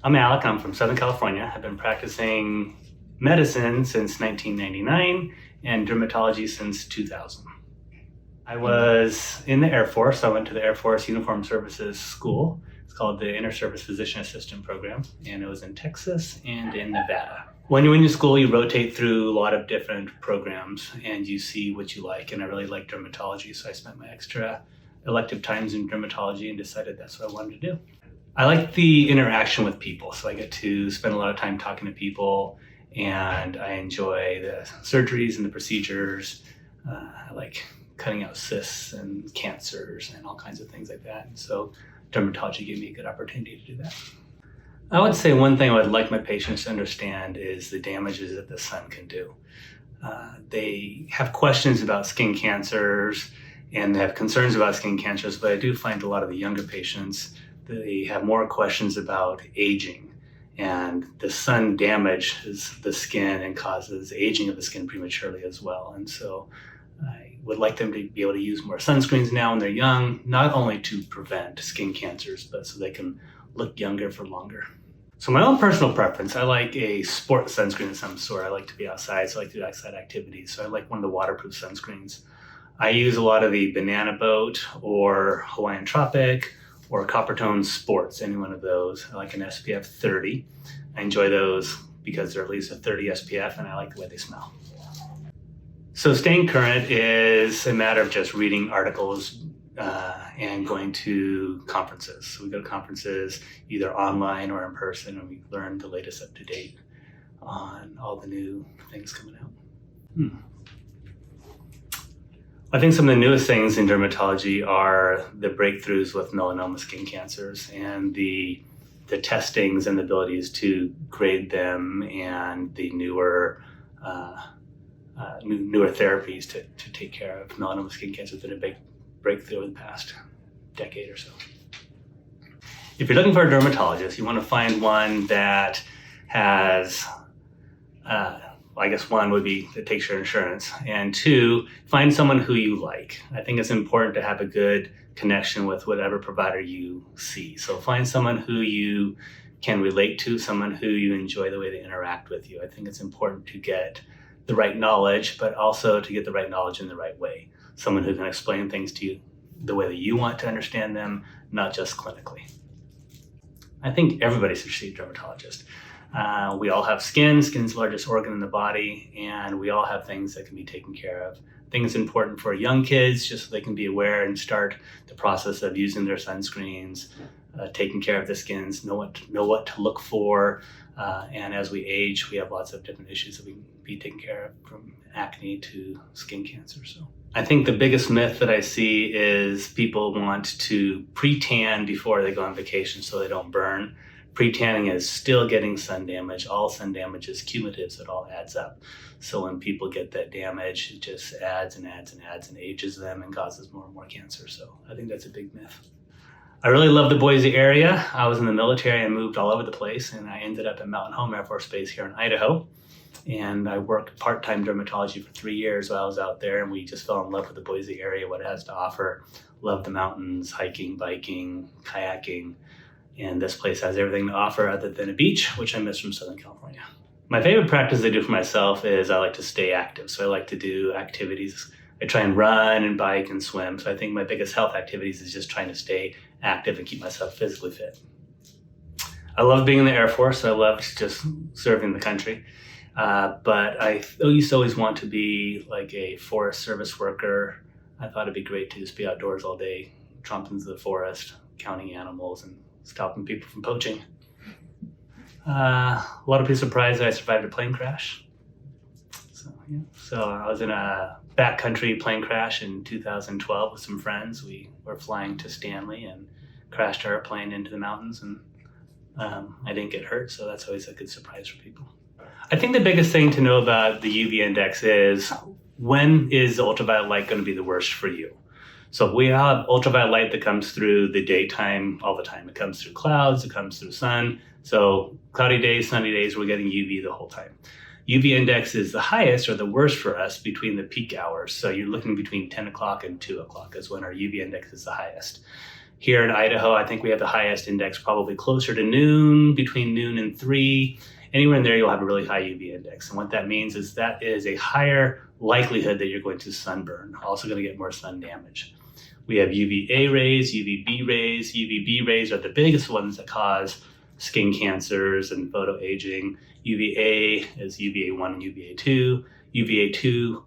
I'm Alec. I'm from Southern California. I've been practicing medicine since 1999 and dermatology since 2000. I was in the Air Force. I went to the Air Force Uniform Services School. It's called the Inter-Service Physician Assistant Program, and it was in Texas and in Nevada. When you're in school, you rotate through a lot of different programs and you see what you like, and I really like dermatology, so I spent my extra elective times in dermatology and decided that's what I wanted to do. I like the interaction with people, so I get to spend a lot of time talking to people, and I enjoy the surgeries and the procedures. I like cutting out cysts and cancers and all kinds of things like that. And so dermatology gave me a good opportunity to do that. I would say one thing I would like my patients to understand is the damages that the sun can do. They have questions about skin cancers and they have concerns about skin cancers, but I do find a lot of the younger patients, they have more questions about aging, and the sun damages the skin and causes aging of the skin prematurely as well. And so I would like them to be able to use more sunscreens now when they're young, not only to prevent skin cancers, but so they can look younger for longer. So my own personal preference, I like a sport sunscreen of some sort. I like to be outside, so I like to do outside activities. So I like one of the waterproof sunscreens. I use a lot of the Banana Boat or Hawaiian Tropic or Coppertone Sports, any one of those. I like an SPF 30. I enjoy those because they're at least a 30 SPF and I like the way they smell. So staying current is a matter of just reading articles and going to conferences. So we go to conferences either online or in person, and we learn the latest up to date on all the new things coming out. I think some of the newest things in dermatology are the breakthroughs with melanoma skin cancers and the testings and the abilities to grade them, and the newer therapies to take care of melanoma skin cancer has been a big breakthrough in the past decade or so. If you're looking for a dermatologist, you want to find one that has, I guess one would be that takes your insurance, and two, find someone who you like. I think it's important to have a good connection with whatever provider you see. So find someone who you can relate to, someone who you enjoy the way they interact with you. I think it's important to get the right knowledge, but also to get the right knowledge in the right way. Someone who can explain things to you the way that you want to understand them, not just clinically. I think everybody should see a dermatologist. We all have skin. Skin's the largest organ in the body, and we all have things that can be taken care of. I think it's important for young kids just so they can be aware and start the process of using their sunscreens, taking care of the skins, know what to look for. And as we age, we have lots of different issues that we can be taken care of, from acne to skin cancer. So I think the biggest myth that I see is people want to pre-tan before they go on vacation so they don't burn. Pre-tanning is still getting sun damage. All sun damage is cumulative, so it all adds up. So when people get that damage, it just adds and adds and adds and ages them and causes more and more cancer. So I think that's a big myth. I really love the Boise area. I was in the military and moved all over the place, and I ended up at Mountain Home Air Force Base here in Idaho. And I worked part-time dermatology for 3 years while I was out there, and we just fell in love with the Boise area, what it has to offer. Love the mountains, hiking, biking, kayaking. And this place has everything to offer other than a beach, which I miss from Southern California. My favorite practice I do for myself is I like to stay active. So I like to do activities. I try and run and bike and swim. So I think my biggest health activities is just trying to stay active and keep myself physically fit. I love being in the Air Force. I loved just serving the country. But I used to always want to be like a Forest Service worker. I thought it'd be great to just be outdoors all day, tromping into the forest, counting animals and stopping people from poaching. A lot of people surprised that I survived a plane crash. So I was in a backcountry plane crash in 2012 with some friends. We were flying to Stanley and crashed our plane into the mountains, and I didn't get hurt, so that's always a good surprise for people. I think the biggest thing to know about the UV index is, when is the ultraviolet light going to be the worst for you? So we have ultraviolet light that comes through the daytime all the time. It comes through clouds, it comes through sun. So cloudy days, sunny days, we're getting UV the whole time. UV index is the highest or the worst for us between the peak hours. So you're looking between 10 o'clock and 2 o'clock is when our UV index is the highest. Here in Idaho, I think we have the highest index probably closer to noon, between noon and 3. Anywhere in there, you'll have a really high UV index. And what that means is that is a higher likelihood that you're going to sunburn, also going to get more sun damage. We have UVA rays, UVB rays. UVB rays are the biggest ones that cause skin cancers and photoaging. UVA is UVA1 and UVA2. UVA2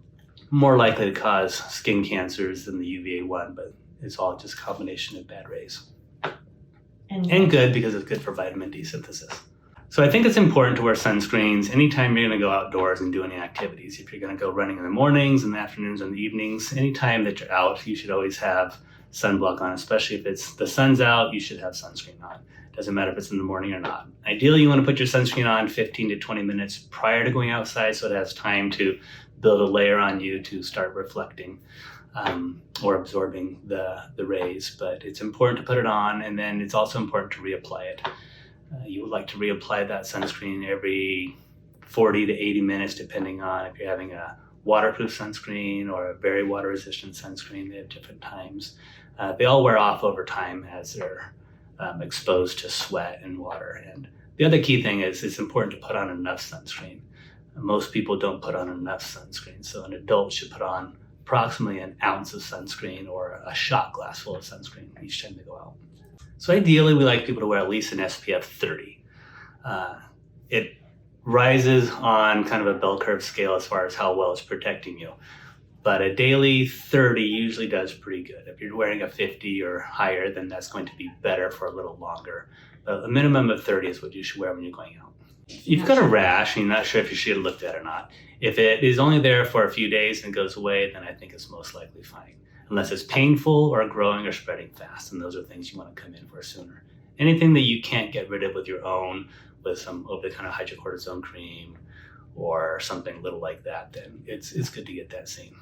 more likely to cause skin cancers than the UVA1, but it's all just a combination of bad rays. And good because it's good for vitamin D synthesis. So I think it's important to wear sunscreens anytime you're going to go outdoors and do any activities. If you're going to go running in the mornings and the afternoons and the evenings, anytime that you're out, you should always have sunblock on, especially if it's the sun's out, you should have sunscreen on. Doesn't matter if it's in the morning or not. Ideally, you want to put your sunscreen on 15 to 20 minutes prior to going outside so it has time to build a layer on you to start reflecting or absorbing the rays. But it's important to put it on, and then it's also important to reapply it. You would like to reapply that sunscreen every 40 to 80 minutes, depending on if you're having a waterproof sunscreen or a very water-resistant sunscreen. They have different times. They all wear off over time as they're exposed to sweat and water. And the other key thing is it's important to put on enough sunscreen. Most people don't put on enough sunscreen. So an adult should put on approximately an ounce of sunscreen or a shot glass full of sunscreen each time they go out. So ideally, we like people to wear at least an SPF 30. It rises on kind of a bell curve scale as far as how well it's protecting you. But a daily 30 usually does pretty good. If you're wearing a 50 or higher, then that's going to be better for a little longer. But a minimum of 30 is what you should wear when you're going out. If you've got a rash and you're not sure if you should have looked at it or not, if it is only there for a few days and goes away, then I think it's most likely fine. Unless it's painful or growing or spreading fast, and those are things you want to come in for sooner. Anything that you can't get rid of with your own, with some over-the-counter hydrocortisone cream or something little like that, then it's good to get that seen.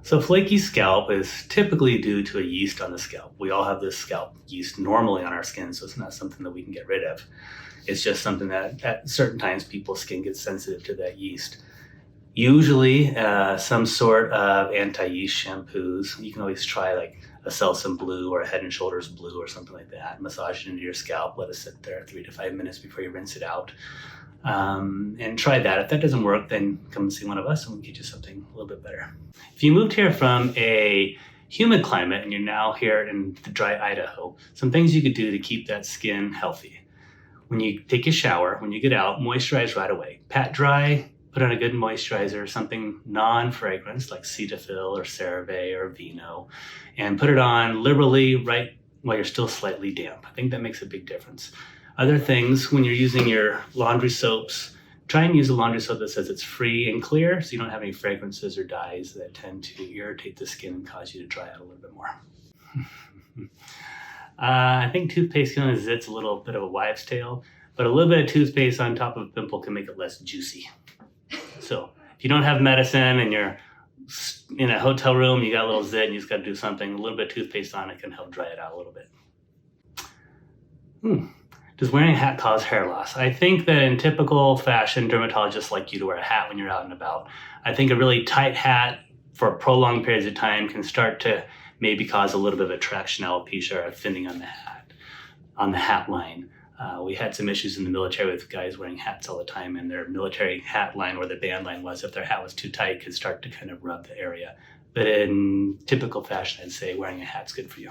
So flaky scalp is typically due to a yeast on the scalp. We all have this scalp yeast normally on our skin, so it's not something that we can get rid of. It's just something that at certain times people's skin gets sensitive to that yeast. Usually some sort of anti-yeast shampoos. You can always try like a Selsun Blue or a Head & Shoulders Blue or something like that. Massage it into your scalp, let it sit there 3 to 5 minutes before you rinse it out. And try that. If that doesn't work, then come and see one of us and we'll get you something a little bit better. If you moved here from a humid climate and you're now here in the dry Idaho, some things you could do to keep that skin healthy. When you take a shower, when you get out, moisturize right away. Pat dry, put on a good moisturizer, something non-fragrance like Cetaphil or CeraVe or Vino, and put it on liberally right while you're still slightly damp. I think that makes a big difference. Other things, when you're using your laundry soaps, try and use a laundry soap that says it's free and clear so you don't have any fragrances or dyes that tend to irritate the skin and cause you to dry out a little bit more. I think toothpaste on a zit's a little bit of a wives' tale, but a little bit of toothpaste on top of a pimple can make it less juicy. So if you don't have medicine and you're in a hotel room, you got a little zit and you just got to do something, a little bit of toothpaste on it can help dry it out a little bit. Does wearing a hat cause hair loss? I think that in typical fashion, dermatologists like you to wear a hat when you're out and about. I think a really tight hat for prolonged periods of time can start to maybe cause a little bit of a traction alopecia or a thinning on the hat line. We had some issues in the military with guys wearing hats all the time, and their military hat line where the band line was, if their hat was too tight, could start to kind of rub the area. But in typical fashion, I'd say wearing a hat's good for you.